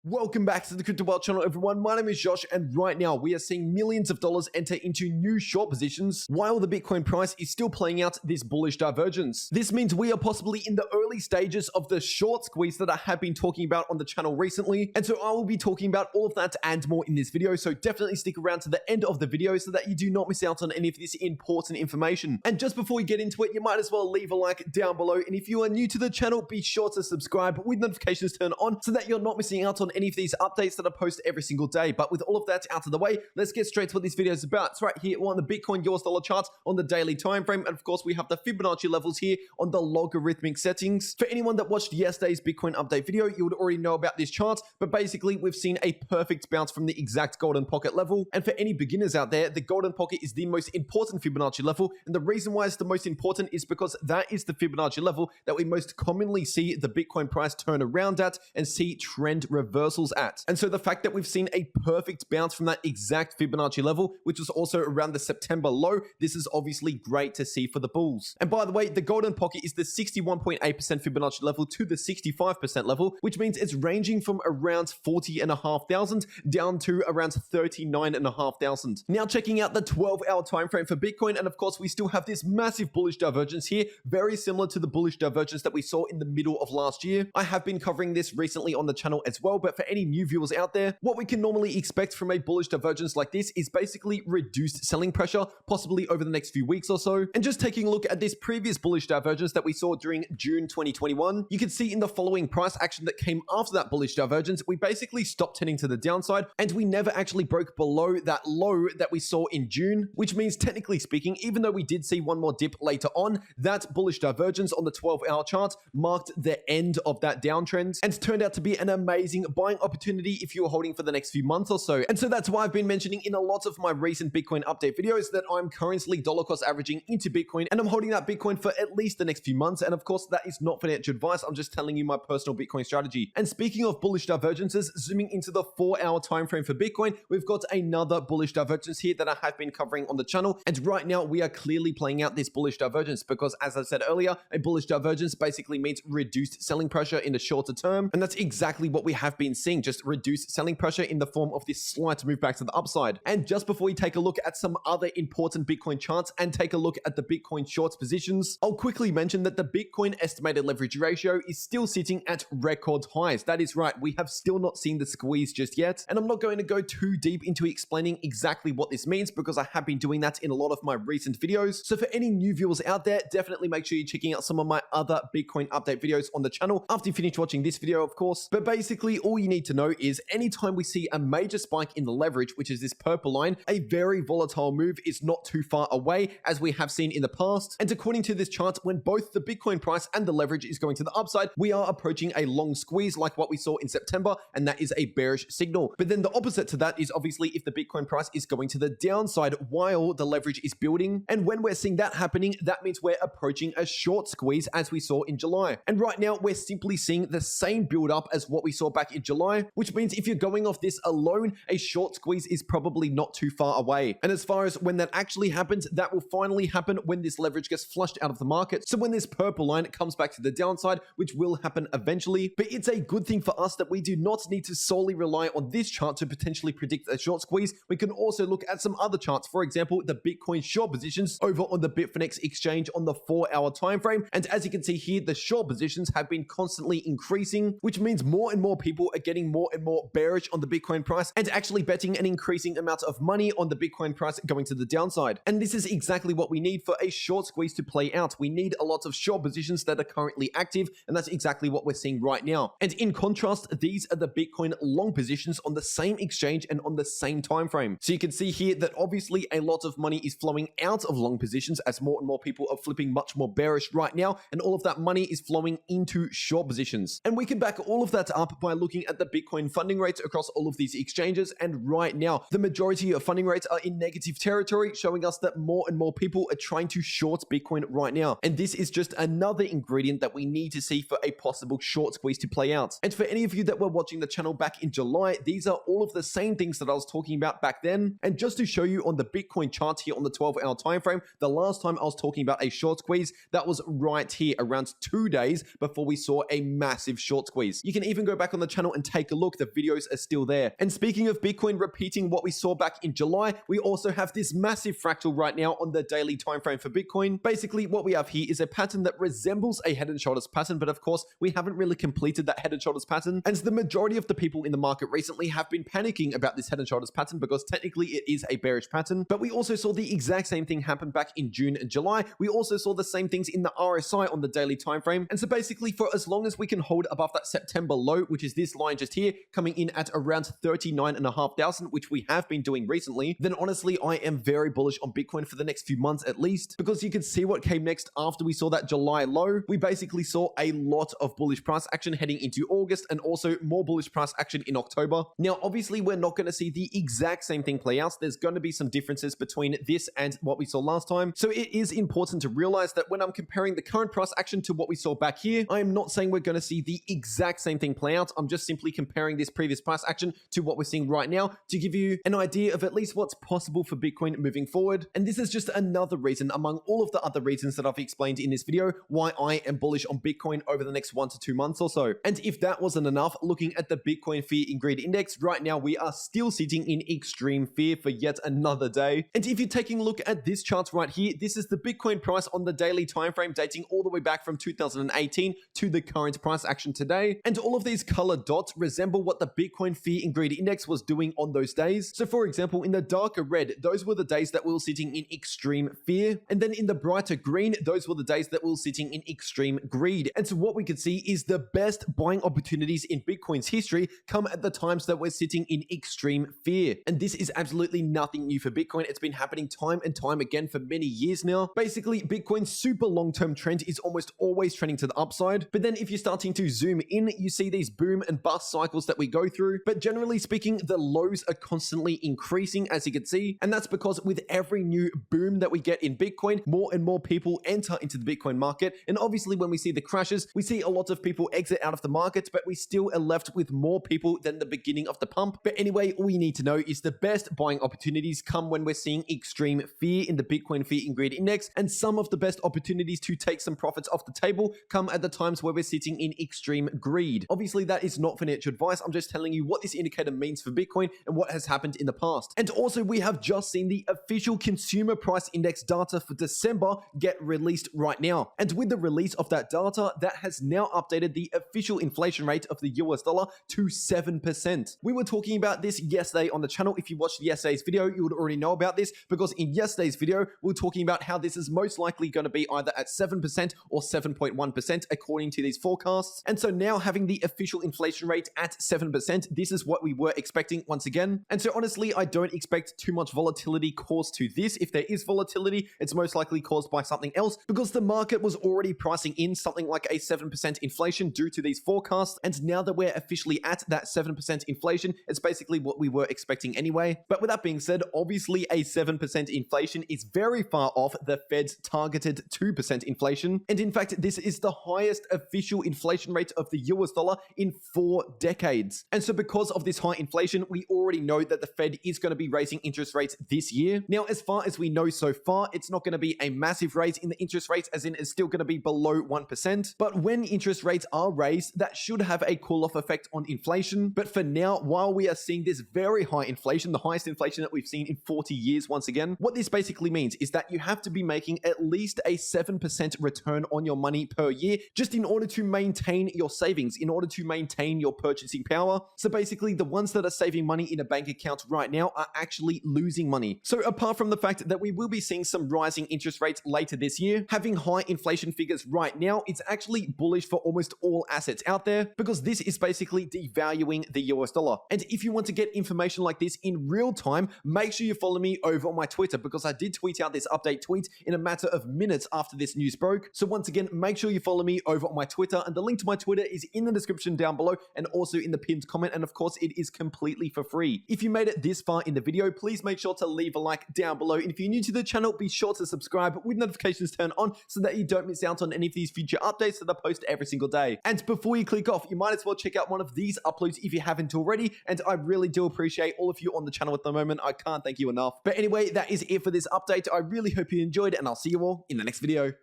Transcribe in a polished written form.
Welcome back to the cryptoworld channel, everyone. My name is Josh, and right now we are seeing millions of dollars enter into new short positions while the Bitcoin price is still playing out this bullish divergence. This means we are possibly in the early stages of the short squeeze that I have been talking about on the channel recently, and so I will be talking about all of that and more in this video, so definitely stick around to the end of the video so that you do not miss out on any of this important information. And just before we get into it, you might as well leave a like down below, and if you are new to the channel, be sure to subscribe with notifications turned on so that you're not missing out on any of these updates that I post every single day. But with all of that out of the way, let's get straight to what this video is about. It's right here on the Bitcoin US dollar chart on the daily time frame, and of course we have the Fibonacci levels here on the logarithmic settings. For anyone that watched yesterday's Bitcoin update video, you would already know about this chart, but basically we've seen a perfect bounce from the exact golden pocket level. And for any beginners out there, the golden pocket is the most important Fibonacci level, and the reason why it's the most important is because that is the Fibonacci level that we most commonly see the Bitcoin price turn around at and see trend reversals at. And so the fact that we've seen a perfect bounce from that exact Fibonacci level, which was also around the September low, this is obviously great to see for the bulls. And by the way, the golden pocket is the 61.8% Fibonacci level to the 65% level, which means it's ranging from around 40,500 down to around 39,500. Now checking out the 12-hour time frame for Bitcoin, and of course we still have this massive bullish divergence here, very similar to the bullish divergence that we saw in the middle of last year. I have been covering this recently on the channel as well, but for any new viewers out there, what we can normally expect from a bullish divergence like this is basically reduced selling pressure, possibly over the next few weeks or so. And just taking a look at this previous bullish divergence that we saw during June 2021, you can see in the following price action that came after that bullish divergence, we basically stopped tending to the downside, and we never actually broke below that low that we saw in June, which means technically speaking, even though we did see one more dip later on, that bullish divergence on the 12-hour chart marked the end of that downtrend and turned out to be an amazing buying opportunity if you were holding for the next few months or so. And so that's why I've been mentioning in a lot of my recent Bitcoin update videos that I'm currently dollar cost averaging into Bitcoin, and I'm holding that Bitcoin for at least the next few months. And of course, that is not financial advice. I'm just telling you my personal Bitcoin strategy. And speaking of bullish divergences, zooming into the 4-hour time frame for Bitcoin, we've got another bullish divergence here that I have been covering on the channel. And right now we are clearly playing out this bullish divergence because, as I said earlier, a bullish divergence basically means reduced selling pressure in the shorter term. And that's exactly what we have been seeing, just reduced selling pressure in the form of this slight move back to the upside. And just before we take a look at some other important Bitcoin charts and take a look at the Bitcoin shorts positions, I'll quickly mention that the Bitcoin estimated leverage ratio is still sitting at record highs. That is right, we have still not seen the squeeze just yet. And I'm not going to go too deep into explaining exactly what this means because I have been doing that in a lot of my recent videos. So for any new viewers out there, definitely make sure you're checking out some of my other Bitcoin update videos on the channel after you finish watching this video, of course. But basically, all you need to know is anytime we see a major spike in the leverage, which is this purple line, a very volatile move is not too far away, as we have seen in the past. And according to this chart, when both the Bitcoin price and the leverage is going to the upside, we are approaching a long squeeze like what we saw in September, and that is a bearish signal. But then the opposite to that is obviously if the Bitcoin price is going to the downside while the leverage is building. And when we're seeing that happening, that means we're approaching a short squeeze as we saw in July. And right now, we're simply seeing the same build up as what we saw back in July, which means if you're going off this alone, a short squeeze is probably not too far away. And as far as when that actually happens, that will finally happen when this leverage gets flushed out of the market. So when this purple line comes back to the downside, which will happen eventually, but it's a good thing for us that we do not need to solely rely on this chart to potentially predict a short squeeze. We can also look at some other charts, for example, the Bitcoin short positions over on the Bitfinex exchange on the 4-hour time frame. And as you can see here, the short positions have been constantly increasing, which means more and more people are getting more and more bearish on the Bitcoin price and actually betting an increasing amount of money on the Bitcoin price going to the downside. And this is exactly what we need for a short squeeze to play out. We need a lot of short positions that are currently active, and that's exactly what we're seeing right now. And in contrast, these are the Bitcoin long positions on the same exchange and on the same time frame. So you can see here that obviously a lot of money is flowing out of long positions as more and more people are flipping much more bearish right now, and all of that money is flowing into short positions. And we can back all of that up by looking at the Bitcoin funding rates across all of these exchanges, and right now the majority of funding rates are in negative territory, showing us that more and more people are trying to short Bitcoin right now. And this is just another ingredient that we need to see for a possible short squeeze to play out. And for any of you that were watching the channel back in July, these are all of the same things that I was talking about back then. And just to show you on the Bitcoin chart here on the 12-hour time frame, the last time I was talking about a short squeeze, that was right here around 2 days before we saw a massive short squeeze. You can even go back on the channel and take a look. The videos are still there. And speaking of Bitcoin repeating what we saw back in July, we also have this massive fractal right now on the daily time frame for Bitcoin. Basically, what we have here is a pattern that resembles a head and shoulders pattern, but of course, we haven't really completed that head and shoulders pattern. And the majority of the people in the market recently have been panicking about this head and shoulders pattern because technically it is a bearish pattern. But we also saw the exact same thing happen back in June and July. We also saw the same things in the RSI on the daily time frame. And so basically, for as long as we can hold above that September low, which is this line just here, coming in at around 39,500, which we have been doing recently, then honestly, I am very bullish on Bitcoin for the next few months at least, because you can see what came next after we saw that July low. We basically saw a lot of bullish price action heading into August and also more bullish price action in October. Now, obviously, we're not going to see the exact same thing play out. There's going to be some differences between this and what we saw last time. So it is important to realize that when I'm comparing the current price action to what we saw back here, I am not saying we're going to see the exact same thing play out. I'm just simply comparing this previous price action to what we're seeing right now to give you an idea of at least what's possible for Bitcoin moving forward. And this is just another reason among all of the other reasons that I've explained in this video why I am bullish on Bitcoin over the next 1 to 2 months or so. And if that wasn't enough, looking at the Bitcoin Fear and Greed Index, right now we are still sitting in extreme fear for yet another day. And if you're taking a look at this chart right here, this is the Bitcoin price on the daily time frame dating all the way back from 2018 to the current price action today. And all of these colored dots resemble what the Bitcoin Fear and Greed Index was doing on those days. So for example, in the darker red, those were the days that we were sitting in extreme fear. And then in the brighter green, those were the days that we were sitting in extreme greed. And so what we could see is the best buying opportunities in Bitcoin's history come at the times that we're sitting in extreme fear. And this is absolutely nothing new for Bitcoin. It's been happening time and time again for many years now. Basically, Bitcoin's super long-term trend is almost always trending to the upside. But then if you're starting to zoom in, you see these boom and bust cycles that we go through. But generally speaking, the lows are constantly increasing, as you can see. And that's because with every new boom that we get in Bitcoin, more and more people enter into the Bitcoin market. And obviously, when we see the crashes, we see a lot of people exit out of the market, but we still are left with more people than the beginning of the pump. But anyway, all you need to know is the best buying opportunities come when we're seeing extreme fear in the Bitcoin Fear and Greed Index. And some of the best opportunities to take some profits off the table come at the times where we're sitting in extreme greed. Obviously, that is not financial advice. I'm just telling you what this indicator means for Bitcoin and what has happened in the past. And also, we have just seen the official consumer price index data for December get released right now. And with the release of that data, that has now updated the official inflation rate of the US dollar to 7%. We were talking about this yesterday on the channel. If you watched yesterday's video, you would already know about this, because in yesterday's video, we were talking about how this is most likely going to be either at 7% or 7.1% according to these forecasts. And so now having the official inflation rate at 7%, this is what we were expecting once again. And so honestly, I don't expect too much volatility caused to this. If there is volatility, it's most likely caused by something else, because the market was already pricing in something like a 7% inflation due to these forecasts. And now that we're officially at that 7% inflation, it's basically what we were expecting anyway. But with that being said, obviously a 7% inflation is very far off the Fed's targeted 2% inflation. And in fact, this is the highest official inflation rate of the US dollar in 4 decades. And so because of this high inflation, we already know that the Fed is going to be raising interest rates this year. Now, as far as we know so far, it's not going to be a massive raise in the interest rates, as in it's still going to be below 1%. But when interest rates are raised, that should have a cool-off effect on inflation. But for now, while we are seeing this very high inflation, the highest inflation that we've seen in 40 years once again, what this basically means is that you have to be making at least a 7% return on your money per year just in order to maintain your savings, in order to maintain your purchasing power. So basically, the ones that are saving money in a bank account right now are actually losing money. So apart from the fact that we will be seeing some rising interest rates later this year, having high inflation figures right now, it's actually bullish for almost all assets out there, because this is basically devaluing the US dollar. And if you want to get information like this in real time, make sure you follow me over on my Twitter, because I did tweet out this update tweet in a matter of minutes after this news broke. So once again, make sure you follow me over on my Twitter, and the link to my Twitter is in the description down below and also in the pinned comment. And of course, it is completely for free. If you made it this far in the video, please make sure to leave a like down below. And if you're new to the channel, be sure to subscribe with notifications turned on so that you don't miss out on any of these future updates that I post every single day. And before you click off, you might as well check out one of these uploads if you haven't already. And I really do appreciate all of you on the channel at the moment. I can't thank you enough. But anyway, that is it for this update. I really hope you enjoyed, and I'll see you all in the next video.